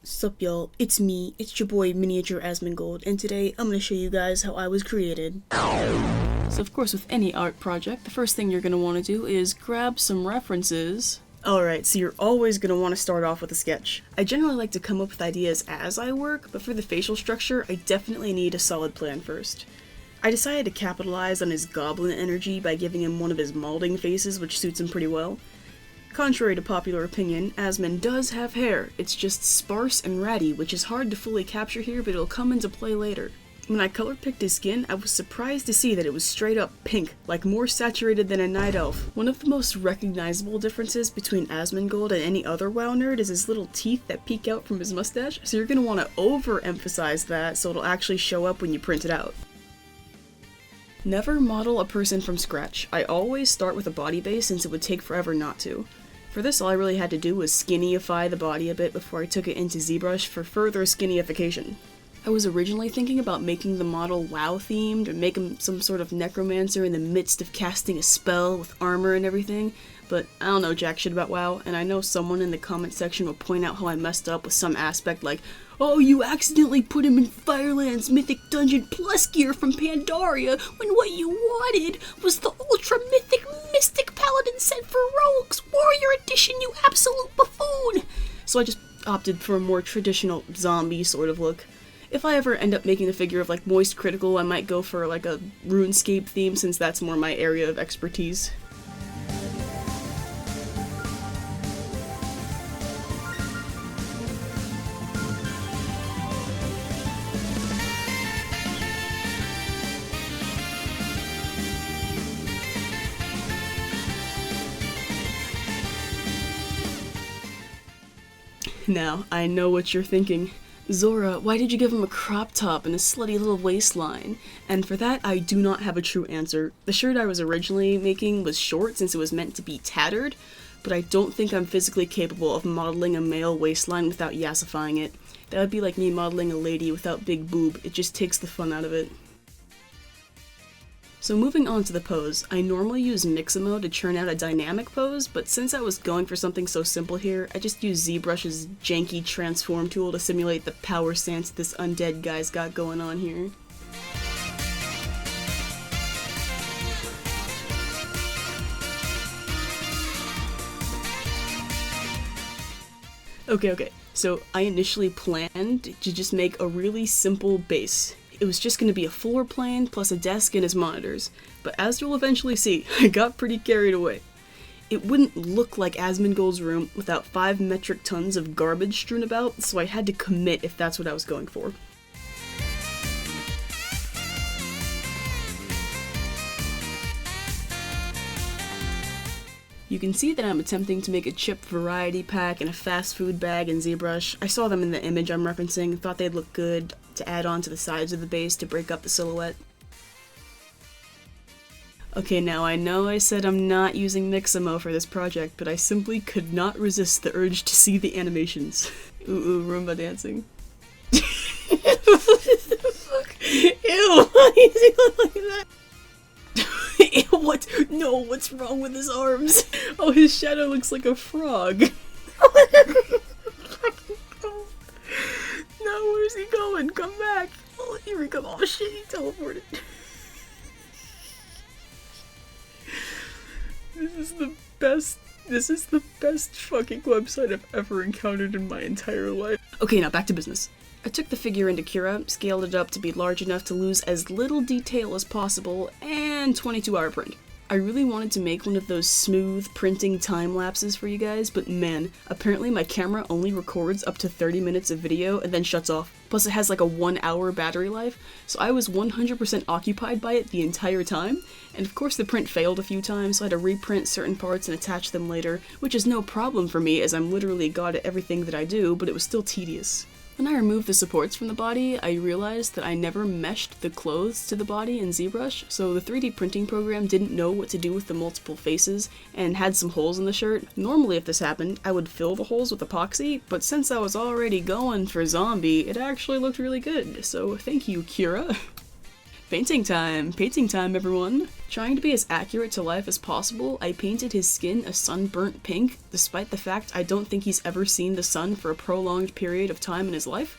Sup y'all, it's me, it's your boy Miniature Asmongold, and today I'm gonna show you guys how I was created. So of course with any art project, the first thing you're gonna want to do is grab some references. Alright, so you're always gonna want to start off with a sketch. I generally like to come up with ideas as I work, but for the facial structure, I definitely need a solid plan first. I decided to capitalize on his goblin energy by giving him one of his molding faces, which suits him pretty well. Contrary to popular opinion, Asmon does have hair, it's just sparse and ratty, which is hard to fully capture here, but it'll come into play later. When I color picked his skin, I was surprised to see that it was straight up pink, like more saturated than a night elf. One of the most recognizable differences between Asmongold and any other WoW nerd is his little teeth that peek out from his mustache, so you're gonna want to overemphasize that so it'll actually show up when you print it out. Never model a person from scratch. I always start with a body base since it would take forever not to. For this, all I really had to do was skinnyify the body a bit before I took it into ZBrush for further skinnification. I was originally thinking about making the model WoW themed, or make him some sort of necromancer in the midst of casting a spell with armor and everything, but I don't know jack shit about WoW, and I know someone in the comment section will point out how I messed up with some aspect like, "Oh, you accidentally put him in Fireland's Mythic Dungeon Plus gear from Pandaria, when what you wanted was the Ultra Mythic Mystic Paladin set for Rogues Warrior Edition, you absolute buffoon!" So I just opted for a more traditional zombie sort of look. If I ever end up making a figure of like Moist Critical, I might go for like a RuneScape theme since that's more my area of expertise. Now, I know what you're thinking. Zora, why did you give him a crop top and a slutty little waistline? And for that, I do not have a true answer. The shirt I was originally making was short since it was meant to be tattered, but I don't think I'm physically capable of modeling a male waistline without yassifying it. That would be like me modeling a lady without big boob, it just takes the fun out of it. So moving on to the pose, I normally use Mixamo to churn out a dynamic pose, but since I was going for something so simple here, I just used ZBrush's janky transform tool to simulate the power stance this undead guy's got going on here. Okay, so I initially planned to just make a really simple base. It was just going to be a floor plane plus a desk and his monitors, but as you'll eventually see, I got pretty carried away. It wouldn't look like Asmongold's room without 5 metric tons of garbage strewn about, so I had to commit if that's what I was going for. You can see that I'm attempting to make a chip variety pack and a fast food bag in ZBrush. I saw them in the image I'm referencing, thought they'd look good to add on to the sides of the base to break up the silhouette. Okay, now I know I said I'm not using Mixamo for this project, but I simply could not resist the urge to see the animations. Ooh, Roomba dancing. What the fuck? Ew, why does he look like that? What? No, what's wrong with his arms? Oh, his shadow looks like a frog. No, where's he going? Come back. Oh, here we go. Oh shit, he teleported. This is the best fucking website I've ever encountered in my entire life. Okay, now back to business. I took the figure into Cura, scaled it up to be large enough to lose as little detail as possible, and 22-hour print. I really wanted to make one of those smooth printing time lapses for you guys, but man, apparently my camera only records up to 30 minutes of video and then shuts off. Plus it has like a 1-hour battery life, so I was 100% occupied by it the entire time, and of course the print failed a few times, so I had to reprint certain parts and attach them later, which is no problem for me as I'm literally god at everything that I do, but it was still tedious. When I removed the supports from the body, I realized that I never meshed the clothes to the body in ZBrush, so the 3D printing program didn't know what to do with the multiple faces, and had some holes in the shirt. Normally if this happened, I would fill the holes with epoxy, but since I was already going for zombie, it actually looked really good, so thank you, Cura. Painting time everyone! Trying to be as accurate to life as possible, I painted his skin a sunburnt pink, despite the fact I don't think he's ever seen the sun for a prolonged period of time in his life.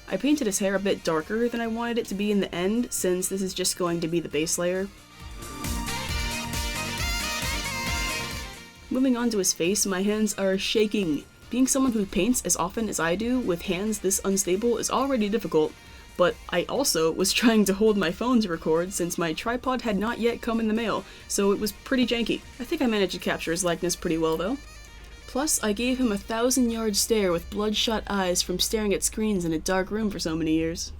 I painted his hair a bit darker than I wanted it to be in the end, since this is just going to be the base layer. Moving on to his face, my hands are shaking. Being someone who paints as often as I do with hands this unstable is already difficult, but I also was trying to hold my phone to record since my tripod had not yet come in the mail, so it was pretty janky. I think I managed to capture his likeness pretty well though. Plus, I gave him a 1,000-yard stare with bloodshot eyes from staring at screens in a dark room for so many years.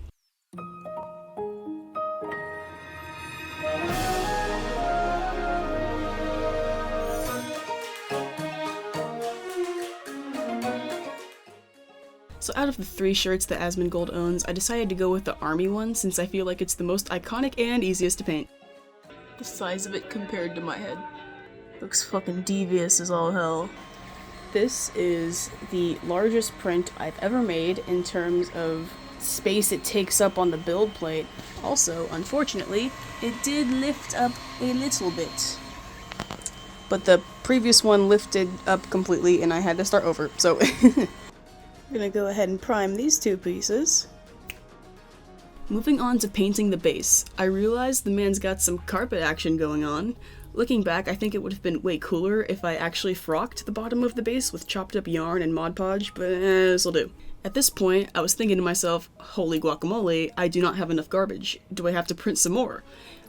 So out of the 3 shirts that Asmongold owns, I decided to go with the army one since I feel like it's the most iconic and easiest to paint. The size of it compared to my head. Looks fucking devious as all hell. This is the largest print I've ever made in terms of space it takes up on the build plate. Also, unfortunately, it did lift up a little bit. But the previous one lifted up completely and I had to start over, so I'm gonna go ahead and prime these 2 pieces. Moving on to painting the base, I realized the man's got some carpet action going on. Looking back, I think it would have been way cooler if I actually frocked the bottom of the base with chopped up yarn and Mod Podge, but this'll do. At this point, I was thinking to myself, holy guacamole, I do not have enough garbage. Do I have to print some more?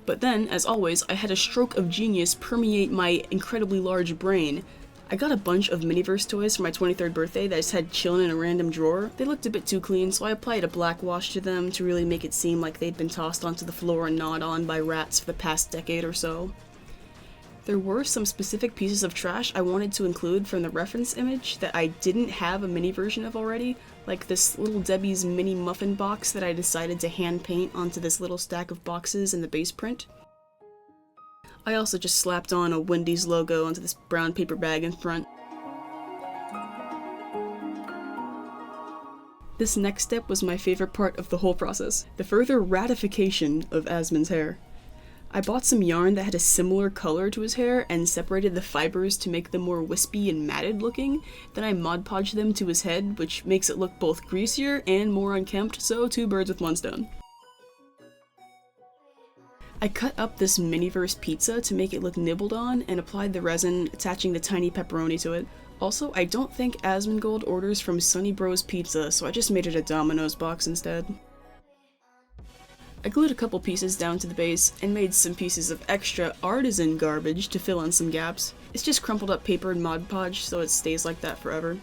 But then, as always, I had a stroke of genius permeate my incredibly large brain. I got a bunch of Miniverse toys for my 23rd birthday that I just had chilling in a random drawer. They looked a bit too clean, so I applied a black wash to them to really make it seem like they'd been tossed onto the floor and gnawed on by rats for the past decade or so. There were some specific pieces of trash I wanted to include from the reference image that I didn't have a mini version of already, like this Little Debbie's mini muffin box that I decided to hand paint onto this little stack of boxes in the base print. I also just slapped on a Wendy's logo onto this brown paper bag in front. This next step was my favorite part of the whole process, the further ratification of Asmon's hair. I bought some yarn that had a similar color to his hair and separated the fibers to make them more wispy and matted looking. Then I Mod Podged them to his head, which makes it look both greasier and more unkempt, so 2 birds with 1 stone. I cut up this Miniverse pizza to make it look nibbled on and applied the resin, attaching the tiny pepperoni to it. Also, I don't think Asmongold orders from Sunny Bros Pizza, so I just made it a Domino's box instead. I glued a couple pieces down to the base and made some pieces of extra artisan garbage to fill in some gaps. It's just crumpled up paper and Mod Podge, so it stays like that forever.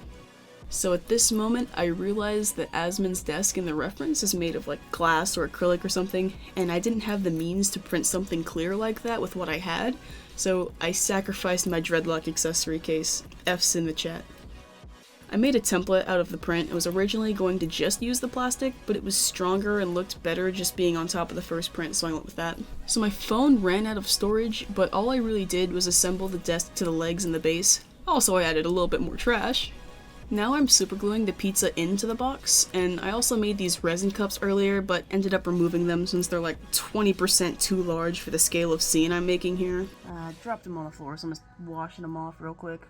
So at this moment, I realized that Asmon's desk in the reference is made of like glass or acrylic or something, and I didn't have the means to print something clear like that with what I had, so I sacrificed my dreadlock accessory case. F's in the chat. I made a template out of the print. It was originally going to just use the plastic, but it was stronger and looked better just being on top of the first print, so I went with that. So my phone ran out of storage, but all I really did was assemble the desk to the legs and the base. Also, I added a little bit more trash. Now I'm supergluing the pizza into the box, and I also made these resin cups earlier, but ended up removing them since they're like 20% too large for the scale of scene I'm making here. Dropped them on the floor, so I'm just washing them off real quick.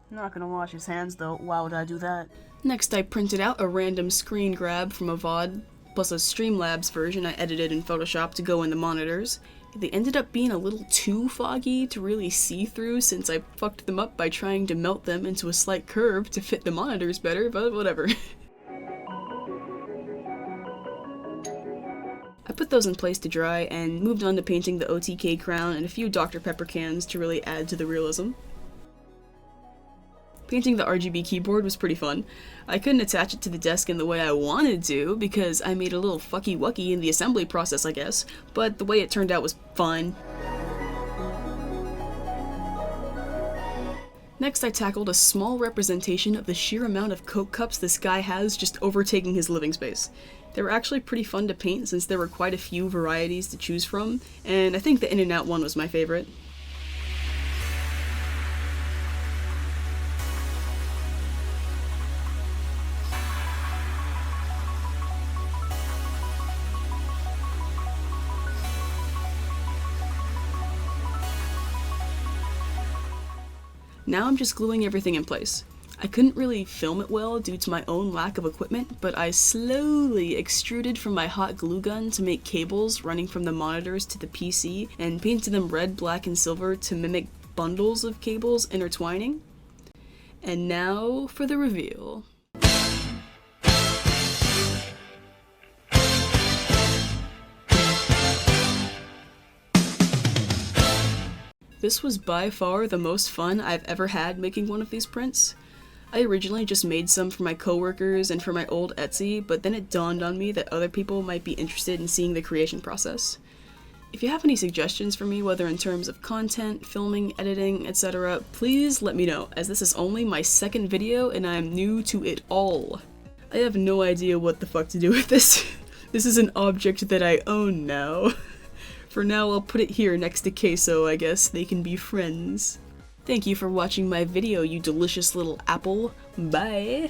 Not gonna wash his hands though, why would I do that? Next I printed out a random screen grab from a VOD, plus a Streamlabs version I edited in Photoshop to go in the monitors. They ended up being a little too foggy to really see through since I fucked them up by trying to melt them into a slight curve to fit the monitors better, but whatever. I put those in place to dry and moved on to painting the OTK crown and a few Dr. Pepper cans to really add to the realism. Painting the RGB keyboard was pretty fun. I couldn't attach it to the desk in the way I wanted to because I made a little fucky-wucky in the assembly process, I guess, but the way it turned out was fine. Next I tackled a small representation of the sheer amount of Coke cups this guy has just overtaking his living space. They were actually pretty fun to paint since there were quite a few varieties to choose from, and I think the In-N-Out one was my favorite. Now I'm just gluing everything in place. I couldn't really film it well due to my own lack of equipment, but I slowly extruded from my hot glue gun to make cables running from the monitors to the PC and painted them red, black, and silver to mimic bundles of cables intertwining. And now for the reveal. This was by far the most fun I've ever had making one of these prints. I originally just made some for my coworkers and for my old Etsy, but then it dawned on me that other people might be interested in seeing the creation process. If you have any suggestions for me, whether in terms of content, filming, editing, etc., please let me know, as this is only my second video and I am new to it all. I have no idea what the fuck to do with this. This is an object that I own now. For now, I'll put it here next to Queso, I guess. They can be friends. Thank you for watching my video, you delicious little apple. Bye!